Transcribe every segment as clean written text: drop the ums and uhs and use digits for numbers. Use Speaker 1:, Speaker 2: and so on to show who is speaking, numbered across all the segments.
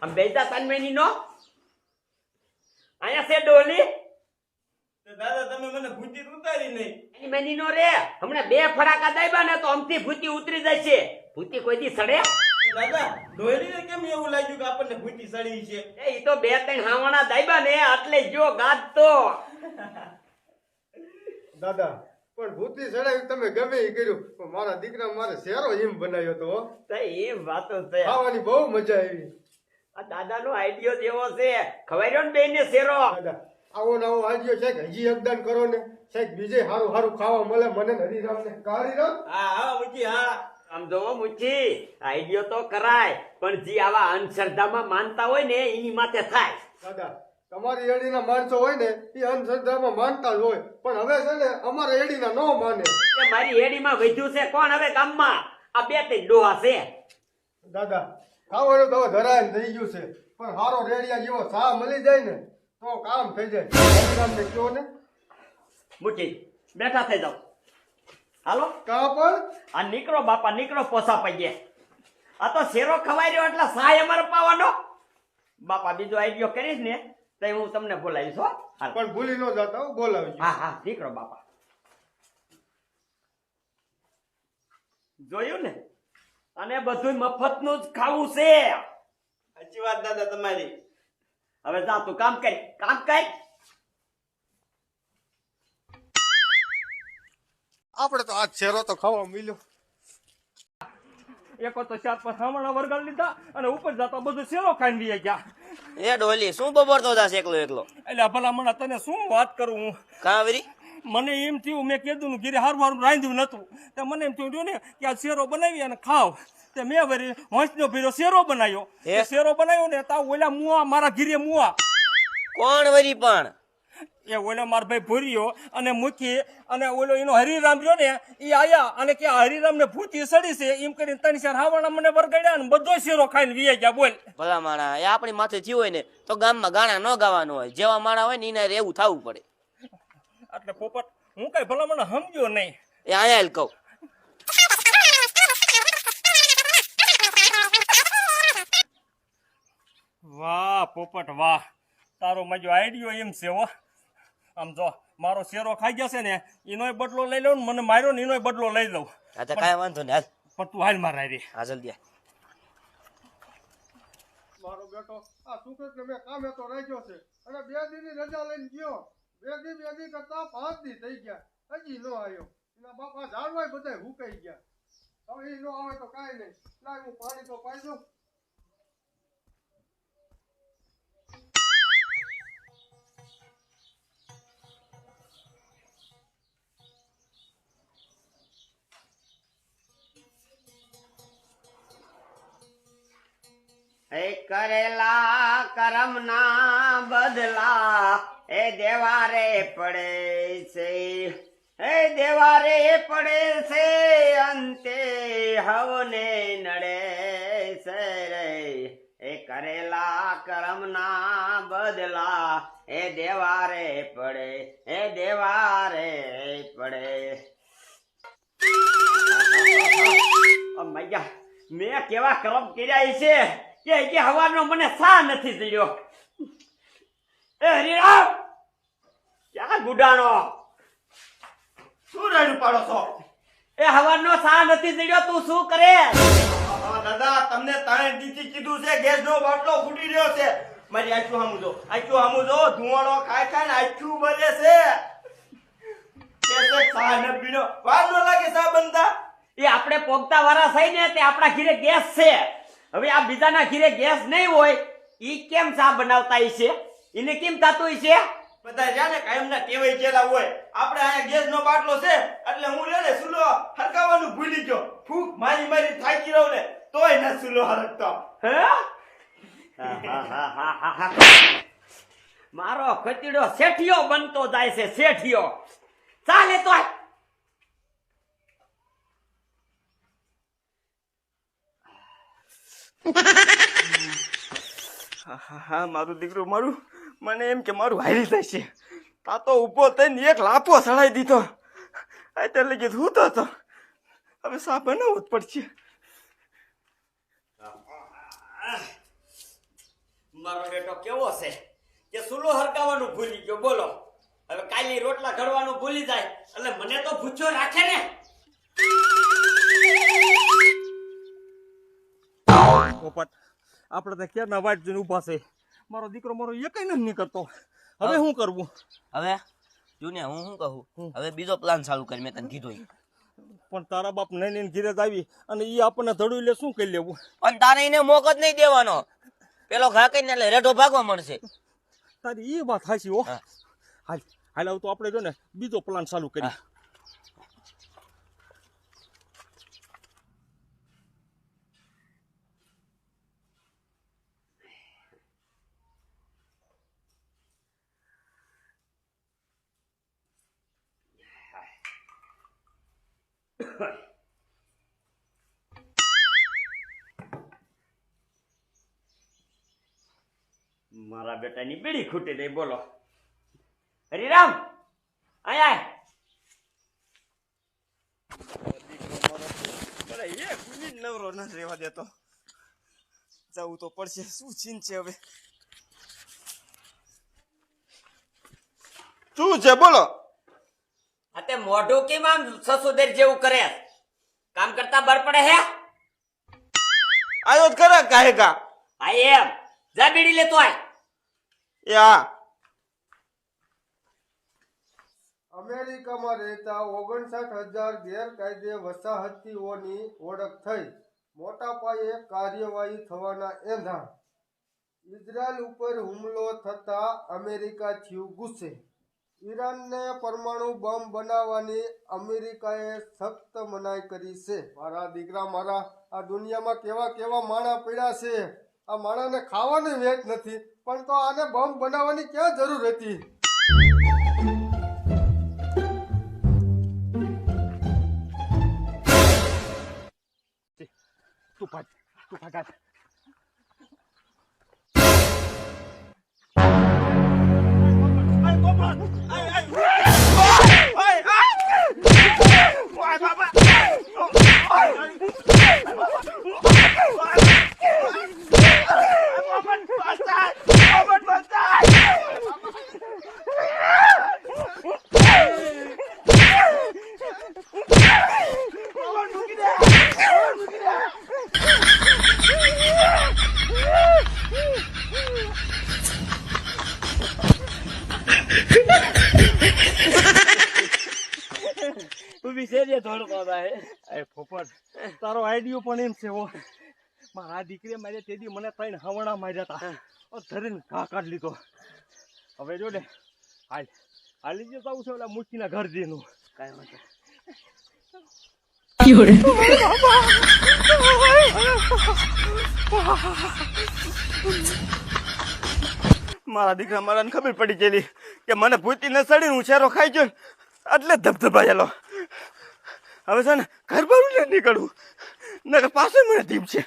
Speaker 1: આમ બેસા તન્મેની નો આયા છે ડોલી.
Speaker 2: દાદા તમે મને ભૂતી ઉતારી નહીં.
Speaker 1: એની મેની નો રે હમણાં બે ફડાકા દાયબા ને તો અમથી ભૂતી ઉતરી જશે. ભૂતી કોઈ દી સડે?
Speaker 2: દાદા ડોયલીને કેમ એવું લાગ્યું કે આપણને ભૂતી સડી છે?
Speaker 1: એ ઈ તો બે ત્રણ હાવણા દાયબા ને એટલે જો ગાત તો.
Speaker 3: દાદા પણ ભૂતી ચડાવી તમે ગમે એ કર્યું પણ મારા દીકરા મારે શેરો એમ બનાવ્યો તો હો.
Speaker 1: તો એ વાતો છે.
Speaker 3: ખાવાની બહુ મજા આવી.
Speaker 1: આ દાદાનો આઈડિયો જેવો છે. ખવાયરો ને બેને શેરો.
Speaker 3: દાદા આવો ને આવો આઈડિયો છે કે હજી યોગદાન કરો ને સાહેબ બીજે હારું હારું ખાવા મળે મને ને હરિરામ ને હરિરામ.
Speaker 2: હા હા મુચી હા.
Speaker 1: આમ જો મુચી આઈડિયો તો કરાય પણ જે આવા અંધશ્રદ્ધામાં માનતા હોય ને એની માથે થાય.
Speaker 3: દાદા તમારી એડીના માણસો હોય ને એ અંધશ્રદ્ધામાં માનતા જ હોય પણ હવે છે ને અમારા એડીના ન માને.
Speaker 1: કે મારી એડીમાં વધ્યું છે કોણ હવે ગામમાં? આ બે ત્રણ ડોહા છે.
Speaker 3: દાદા ખાવાનું તો હવે ધરાયને થઈ ગયું છે પણ હારો રેડિયા જેવો સા મળી જાય ને તો કામ થઈ જાય. હરિરામ ને કયો ને
Speaker 1: મુચી બેઠા થઈ જાવ. હાલો
Speaker 3: કા પણ
Speaker 1: આ નીકળો બાપા નીકળો પોસા પૈયે. આ તો શેરો ખવાઈ રહ્યો એટલે સાય અમારે પાવાનો. બાપા બીજો આઈડિયો કરીશ ને તો હું તમને બોલાવીશ હો. હાલ.
Speaker 3: પણ ભૂલી ન જતા હો બોલાવજો.
Speaker 1: હા હા નીકળો બાપા. જોયું ને અને બધું મફતનું જ ખાવું છે.
Speaker 2: સાચી વાત દાદા તમારી.
Speaker 1: હવે જા તું કામ કર કામ કર.
Speaker 3: આપણે તો આજ શેરો તો ખાવા મળ્યો.
Speaker 4: એક તો 4-5 હામણા વર્ગલ લીધા અને ઉપર જતા બધું શેરો ખાઈને વી ગયા.
Speaker 5: એ ડોલી શું બબડતો હતા એકલો એકલો?
Speaker 4: એટલે ભલામણ તને શું વાત કરું હું.
Speaker 5: કાવરી
Speaker 4: મને એમ થયું મેં કીધું ને ઘીરે હારું હારું રાંધ્યું નતું તો મને એમ થયું ને કે આ શેરો બનાવી અને ખાવ. તે મેં વળી હોંશનો ભીરો શેરો બનાવ્યો.
Speaker 5: હે?
Speaker 4: શેરો બનાવ્યો ને તા ઓલા મુઆ મારા ઘીરે મુઆ
Speaker 5: કોણ વરી પણ?
Speaker 4: એ ઓલો મારો ભાઈ ભૂર્યો અને મૂકી અને ઓલો એનો હરિરામ રહ્યો ને એ આયા અને કે હરિરામ ને ભૂતી સડી છે એમ કરીને 3-4 હાવણા મને વરગાડ્યા ને બધો શેરો ખાઈને વી ગયા. બોલ
Speaker 5: ભલા માણા એ આપણી માથે થયું હોય ને તો ગામમાં ગાણા ન ગાવાનું હોય. જેવા માણા હોય ને એને એવું થવું પડે.
Speaker 4: એટલે પોપટ હું કઈ ભલામણ સમજ્યો નહીં.
Speaker 5: એ આયા કહું
Speaker 4: વાહ પોપટ વાહ, તારો મજો આઈડિયો એમ છે હો. આમ જો મારો શેરો ખાઈ જશે ને એનોય બદલો લઈ લઉં ને મને માર્યો ને એનોય બદલો લઈ લઉં.
Speaker 5: હા તો કાંઈ વાંધો નહીં. હાલ
Speaker 4: પણ તું હાલ મારા રે.
Speaker 5: હા જલ્દી હાલ.
Speaker 3: મારો બેટો આ સુકૃત ને મેં કામે તો રાખ્યો છે અને 2 દીની રજા લઈને ગયો. 2 દી કરતા 5 દી થઈ ગયા હજી નો આવ્યો. એના બાપા ઝાડવાય બધા હુકાઈ ગયા. હવે એ નો આવે તો કાંઈ નહીં. લાય હું પાણી તો પાઈ દઉં.
Speaker 1: એ કરેલા કરમના બદલા એ દેવારે પડે છે. એ દેવારે પડે છે અંતે હવને નડે છે રે. એ કરેલા કરમના બદલા એ દેવારે પડે. એ દેવારે પડે. મૈયા મેં કેવા કરમ કર્યા છે કે હવાનો મને સા નથી જડ્યો. એ હરિરામ ક્યાં ગુડાણો?
Speaker 2: શું રાડું પાડો છો?
Speaker 1: એ હવાનો સા નથી જડ્યો તું શું કરે?
Speaker 2: દાદા તમને 3 દીથી કીધું છે ગેસ નો બાટલો ફૂટી રહ્યો છે. મારી આખું સામું જો ધુવાડો ખાય ખાય ને આખું બને છે. સા ન પીનો વાર ન લાગે સા બનતા.
Speaker 1: એ આપણે પોગતા વાળા થઈ ને તે આપણા ઘીરે ગેસ છે. હવે આ બીજાના ઘીરે ગેસ નહીં હોય ઈ કેમ ચા બનાવતા છે? એને કેમ થતું છે?
Speaker 2: બધા રહ્યા ને કાયમના ટેવાઈ ગયેલા હોય. આપણે અહીંયા ગેસ નો બાટલો છે એટલે હું લે ને સુલો હરકાવાનું ભૂલી ગયો. ફૂક મારી મારી થાકી રહ્યો ને તોય ન સુલો હરકતો.
Speaker 1: હે? મારો ખતીડો શેઠિયો બનતો જાય છે. શેઠિયો ચાલે તો
Speaker 2: હા મારું દીકરું મારું મને એમ કે મારું હારી થશે. તા તો ઊભો થઈને એક લાફો સડાઈ દીધો અત્યારે લગી હું તો હતો હવે સા બનાવવું જ પડશે.
Speaker 1: મારો બેટો કેવો છે કે સુલો હરકાવાનું ભૂલી ગયો બોલો. હવે કાલની રોટલા ઘડવાનું ભૂલી જાય એટલે મને તો ભૂખ્યો રાખે ને.
Speaker 4: પોપટ આપણે તો ક્યારના વાટ જોઈને ઊભા છે. મારો દીકરો મારો એકય નથી નીકળતો. હવે શું કરવું?
Speaker 5: હવે જોને હું શું કહું, હવે બીજો પ્લાન ચાલુ કરી, મેં તને કીધું ઈ.
Speaker 4: પણ તારા બાપ નહીં ઘીરે જ આવી અને એ આપણને ધડું લે શું કરી લેવું?
Speaker 5: પણ તારે એને મોકો જ નહીં દેવાનો. પેલો ઘા કહીને એટલે રેઢો ભાગવા મળશે.
Speaker 4: તારી એ વાત હાચી હો.
Speaker 5: હા.
Speaker 4: હાલ હાલ આવ તો આપણે જો ને બીજો પ્લાન ચાલુ કરી.
Speaker 5: હા.
Speaker 1: મારા બેટાની બીડી ખૂટી દઈ બોલો. હરિરામ અહીંયા
Speaker 2: નવરો ન રહેવા દેતો. જવું તો પડશે. શું ચીન છે હવે? શું છે બોલો?
Speaker 1: આ તે મોઢું કેમ આમ સસુદેર જેવું કરે? કામ કરતા બર પડે હે?
Speaker 2: આયો જ ખરા કાહે કા.
Speaker 1: આ એમ જા બીડી લેતો આય.
Speaker 2: એ હા.
Speaker 3: અમેરિકામાં રહેતા 59,000 ગેરકાયદે વસાહતીઓની ઓળખ થઈ. મોટા પાયે કાર્યવાહી થવાના એંધાણ. ઇઝરાયલ ઉપર હુમલો થતા અમેરિકા થયું ગુસ્સે. ઈરાનને પરમાણુ બોમ્બ બનાવવાની અમેરિકાએ સખ્ત મનાઈ કરી છે. મારા દીકરા મારા, આ દુનિયામાં કેવા કેવા માણા પડ્યા છે. આ માણાને ખાવાની વેચ નથી, પણ તો આને બોમ્બ બનાવવાની ક્યાં જરૂર હતી?
Speaker 4: તું ભાગ પોપટ તારો આઈડિયો પણ એમ છે હો. મારા દીકરીએ મારે તેથી મને 3 હવણા માર્યા હતા. ધરીને ઘા કાઢ લીધો. હવે જો ને હાલ હાલી જે જવું છે ઓલા મુઠ્ઠીના ઘર જેનું.
Speaker 5: કાંઈ વાંધો
Speaker 2: મારા દીકરા મારાને ખબર પડી ગયેલી કે મને ભૂતી ન સડી હું શેરો ખાઈ ગયો એટલે ધબધબાયેલો. હવે છે ને ઘર બારું ને નીકળવું નકર પાછું મને ધીમ છે.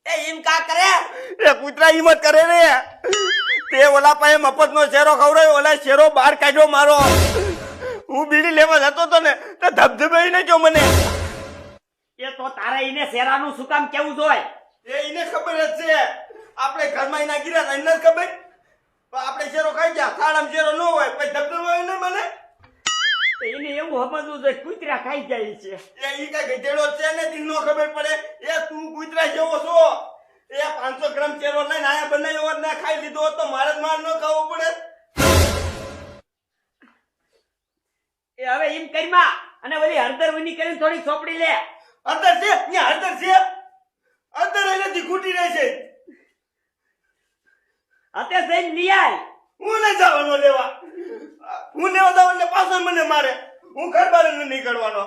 Speaker 1: એ એમ કા કરે?
Speaker 2: એ કૂતરા હિંમત કરે ને તે ઓલા પાસે મફતનો શેરો ખવડાવ્યો, ઓલા શેરો બહાર કાઢ્યો મારો. હું બીડી લેવા જતો હતો ને તો ધબધબાઈ ને ગયો મને.
Speaker 1: એ તો તારે ઈને શેરાનું શું કામ કેવું જોય?
Speaker 2: એ એને ખબર જ છે આપણે ઘરમાં એના ગીરા હતા એને જ ખબર. પણ આપણે શેરો ખાઈ ગયા, થાળામાં શેરો ન હોય પછી ધબધબાય ને મને.
Speaker 1: એને એવું સમજવું જોઈએ કૂતરા ખાઈ જાય છે.
Speaker 2: એ ઈ કઈ ગધેડો છે ને તી નો ખબર પડે. એ તું કૂતરા જેવો છો. એ 500 ગ્રામ શેરો લઈને આયા બનાવ્યો હોત ને ખાઈ લીધો હોત તો મારે જ માર ન ખાવો પડે.
Speaker 1: એ હવે એમ કરીમાં અને ઓલી હળદર વીની કરીને થોડી ચોપડી લે.
Speaker 2: અંદર છે ત્યાં અંદર છે. અંદર એનાથી ખૂટી રહે છે.
Speaker 1: અત્યારે જઈને લઈ આય.
Speaker 2: હું નહીં જવાનો લેવા. હું લેવા જાવ એટલે પાછો મને મારે. હું ઘર બહાર નહીં નીકળવાનો.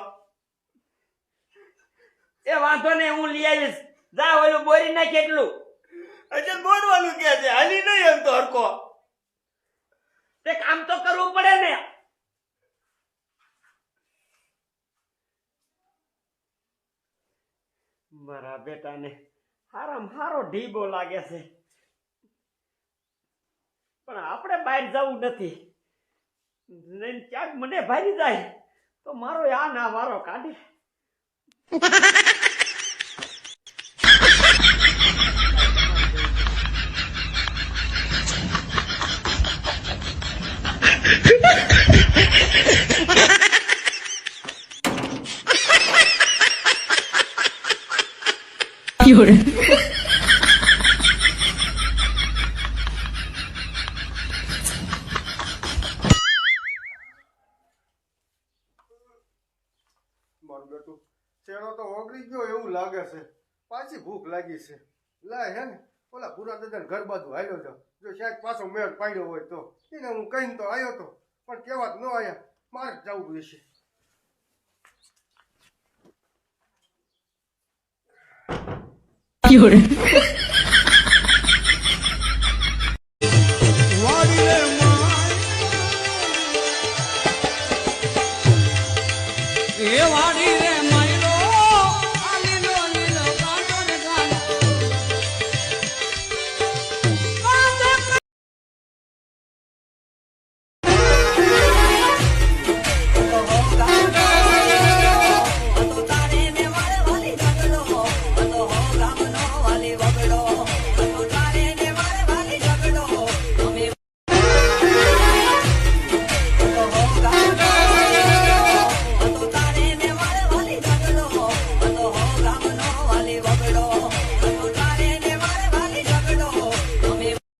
Speaker 1: એ વાંધો નહીં હું લઈ આવીશ. જા ઓલું બોરી નાખ એટલું.
Speaker 2: હજી બોલવાનું કે છે હાલી નહીં એમ તો હરકો.
Speaker 1: તે કામ તો કરવું પડે ને. મારા બેટાને હારામાં હારો ઢીબો લાગે છે, પણ આપણે બહાર જવું નથી. નહીં ક્યાંક મને ભારી જાય તો મારો આ ના વારો કાઢે.
Speaker 3: મારું બેટું શેરો તો ઓગળી ગયો એવું લાગે છે. પાછી ભૂખ લાગી છે. લાય હે ને ઓલા ભૂરા દાદાને ઘર બાજુ હાલ્યો જાવ, જો શાયદ પાછો મેળ પાડ્યો હોય તો. એને હું કહીને તો આવ્યો તો, પણ કહેવા જ ન આવ્યા. મારે જ જવું રહેશે.
Speaker 6: એ વાડી